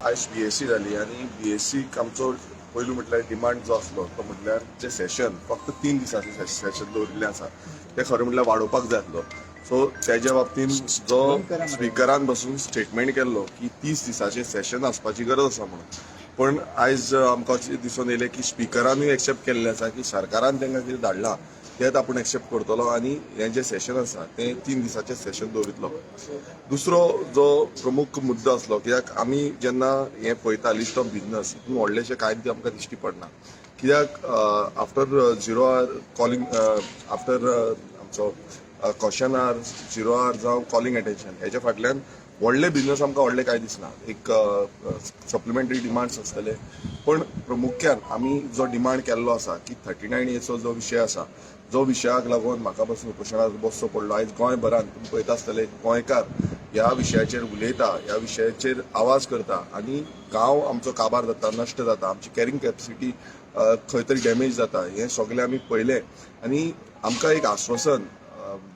आयज बीएससी जाली आनी बीएससीक आमचो पयलू म्हटल्यार डिमांड जो आसलो तो म्हटल्यार जे सेशन फक्त 3 दिसांचें सेशन दवरिल्लें आसा तें खरें म्हटल्यार वाडोवपाक जाय आसलो. सो तेज्या बाबतीन जो स्पिकरान बसून स्टेटमेंट केल्लो की 30 दिसाचें सेशन आसपाची गरज आसा म्हणून, पण आयज आमकां अशें दिसून येयलें की स्पिकरानूय एक्सेप्ट केल्लें आसा की सरकारान तांकां कितें धाडलां तेच आपूण एक्सेप्ट करतलो आनी हें जें सेशन आसा तें 3 दिसाचें सेशन दवरितलो. दुसरो जो प्रमुख मुद्दो आसलो, कित्याक आमी जेन्ना हें पळयता लिस्ट ऑफ बिझनस हितून व्हडलेशे कायदे आमकां दिश्टी पडना, कित्याक आफ्टर 0 आवर कॉलिंग आफ्टर आमचो क्वेश्चन आवर 0 आवर जावं कॉलिंग अटेन्शन हेच्या फाटल्यान व्हडले बिझनस आमकां व्हडले कांय दिसना. एक सप्लिमेंटरी डिमांड्स आसतले, पण प्रामुख्यान आमी जो डिमांड केल्लो आसा की 39A जो विशय आसा, जो विशयाक लागून म्हाका पासून उपोशणाक बसचो पडलो. आयज गोंयभरान तुमी पळयता आसतले गोंयकार ह्या विशयाचेर उलयता, ह्या विशयाचेर आवाज करता आनी गांव आमचो काबार जाता, नश्ट जाता, आमची कॅरिंग कॅपेसिटी खंय तरी डॅमेज जाता, हें सगळें आमी पळयलें. आनी आमकां एक आश्वासन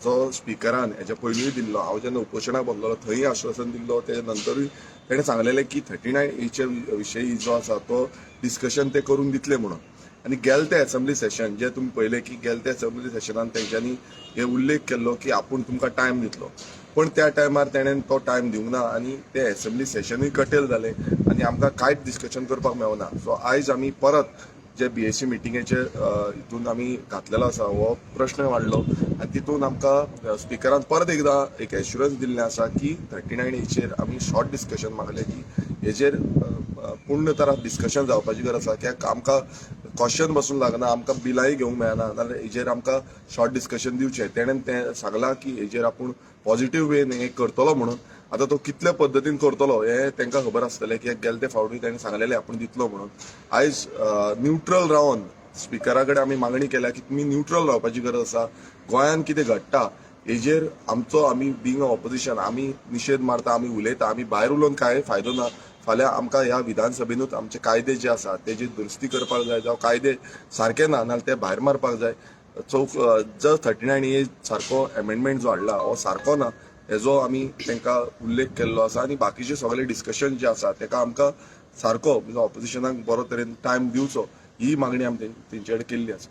जो स्पिकरान हेच्या पयलींय दिल्लो, हांव जेन्ना उपोशणाक बसलोलो थंय आश्वासन दिल्लो, तेच्या नंतरूय तेणें सांगलेलें की 39A विशयी जो आसा तो डिस्कशन ते करून दितले म्हणून. आनी गेल ते असेंब्ली सेशन जे तुमी पळयलें की गेल त्या असेंब्ली सेशनान तेंच्यांनी हे उल्लेख केल्लो की आपूण तुमकां टायम दितलो, पण त्या टायमार तेणेन तो टायम दिवंक ना आनी ते असेंब्ली सेशनूय कटेल जालें आनी आमकां कांयच डिस्कशन करपाक मेळना. सो आयज आमी परत जे बीएससी मिटिंगेचे हितून आमी घातलेलो आसा हो प्रश्न वाडलो आनी तितून आमकां स्पिकरान परत एकदां एक एश्युरन्स दिल्लें आसा की 39A आमी शॉर्ट डिस्कशन मागलें की हेजेर पूर्ण तरान डिस्कशन जावपाची गरज आसा, कित्याक आमकां क्वेश्चन बसून लागना, आमकां बिलाय घेवंक मेळना, नाजाल्यार हेजेर आमकां शॉर्ट डिस्कशन दिवचें. तेणेन तें सांगलां की हेजेर आपूण पॉझिटिव्ह वेन हें करतलो म्हणून. आतां तो कितल्या पद्दतीन करतलो हें तांकां खबर आसतलें, कित्याक गेले ते फावटी ताणें सांगलेलें आपूण दितलो म्हणून. आयज न्यूट्रल रावन स्पिकरा कडेन आमी मागणी केल्या की तुमी न्यूट्रल रावपाची गरज आसा. गोंयान कितें घडटा हेजेर आमी बिंग ऑपोजिशन आमी निशेध मारता, आमी उलयता, आमी भायर उलोवन कांय फायदो ना. फाल्यां आमकां ह्या विधानसभेनूच आमचे कायदे जे आसा तेजी दुरुस्ती करपाक जाय, जावं कायदे सारके ना नाल्यार ते भायर मारपाक जाय. जो 39A सारको अमेंडमेंट जो हाडला हो सारको ना हेजो आमी तांकां उल्लेख केल्लो आसा. आनी बाकीचे सगळे डिस्कशन जे आसा ताका आमकां सारको ऑपोजिशनाक बरो तरेन टायम दिवचो ही मागणी आमी तेंचे कडेन केल्ली आसा.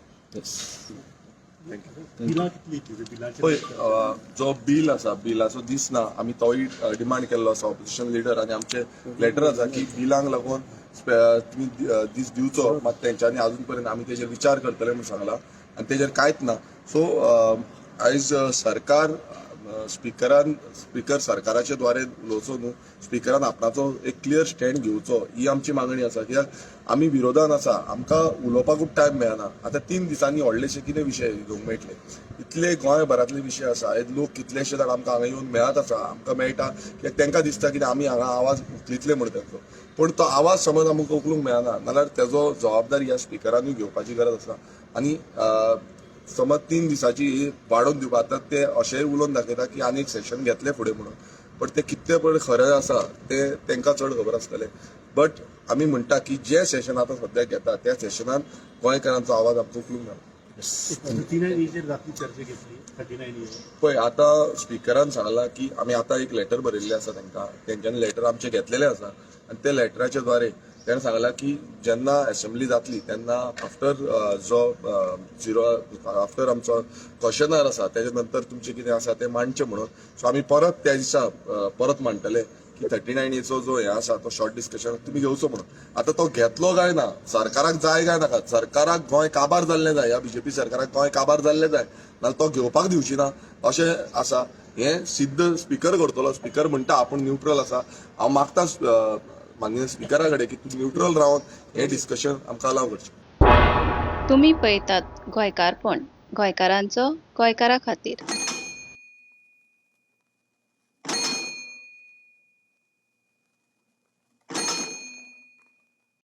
पळय जो बील आसा बिलाचो दीस ना आमी तोय डिमांड केल्लो आसा ऑपोजिशन लिडर, आनी आमचे लेटर आसा की बिलांक लागून तुमी दीस दिवचो, मात तेंच्यांनी अजून पर्यंत आमी तेजेर विचार करतले म्हणून सांगला आनी तेजेर कांयच ना. सो आयज सरकार स्पिकर सरकाराचे द्वारे उलोवचो न्हू, स्पिकरान आपणाचो एक क्लियर स्टँड घेवचो ही आमची मागणी आसा. कित्याक आमी विरोधान आसा, आमकां उलोवपाकूच टायम मेळना. आतां 3 दिसांनी व्हडलेशे कितें विशय घेवंक मेळटले, इतले गोंयभरांतले विशय आसा. लोक कितलेशे जाण आमकां हांगा येवन मेळत आसा, आमकां मेळटा कित्याक तांकां दिसता की आमी हांगा आवाज उखलितले म्हणून तांचो, पण तो आवाज समज आमकां उखलूंक मेळना नाल्यार तेजो जबाबदारी ह्या स्पिकरानूय घेवपाची गरज आसा. आनी समज 3 दिसाची वाडोवन दिवपाक, आतां ते अशेंय उलोवन दाखयता की आनी एक सेशन घेतले फुडें म्हणून, पण ते कितले पळय खरें आसा ते तांकां चड खबर आसतलें. बट आमी म्हणटा की जे सेशन आतां सद्याक घेता त्या सेशनान गोंयकारांचो आवाज आमकां उखलूंक मेळना. पळय आतां स्पिकरान सांगलां की आमी आतां एक लेटर बरयल्लें आसा तांकां, तेंच्यांनी लेटर आमचें घेतलेलें आसा आनी ते लेटराच्या द्वारे तेणें सांगलां की जेन्ना असेंब्ली जातली तेन्ना आफ्टर आमचो क्वेश्चनर आसा तेजे नंतर तुमचें कितें आसा तें मांडचें म्हणून. सो आमी परत त्या दिसा परत मांडटले की 39A जो हे आसा तो शॉर्ट डिस्कशन तुमी घेवचो म्हणून. आतां तो घेतलो काय ना, सरकाराक जाय काय नाका, सरकाराक गोंय काबार जाल्लें जाय, ह्या बीजेपी सरकाराक गोंय काबार जाल्लें जाय, नाल्यार तो घेवपाक दिवची ना अशें आसा. हें सिद्ध स्पिकर करतलो. स्पिकर म्हणटा आपूण न्यूट्रल आसा. हांव मागता माननीय स्पिकरा कडेन की तूं न्यूट्रल रावन हें डिस्कशन आमकां अलाव करचें. तुम्ही पळयतात गोंयकारपण, गोंयकारांचो गोंयकारा खातीर.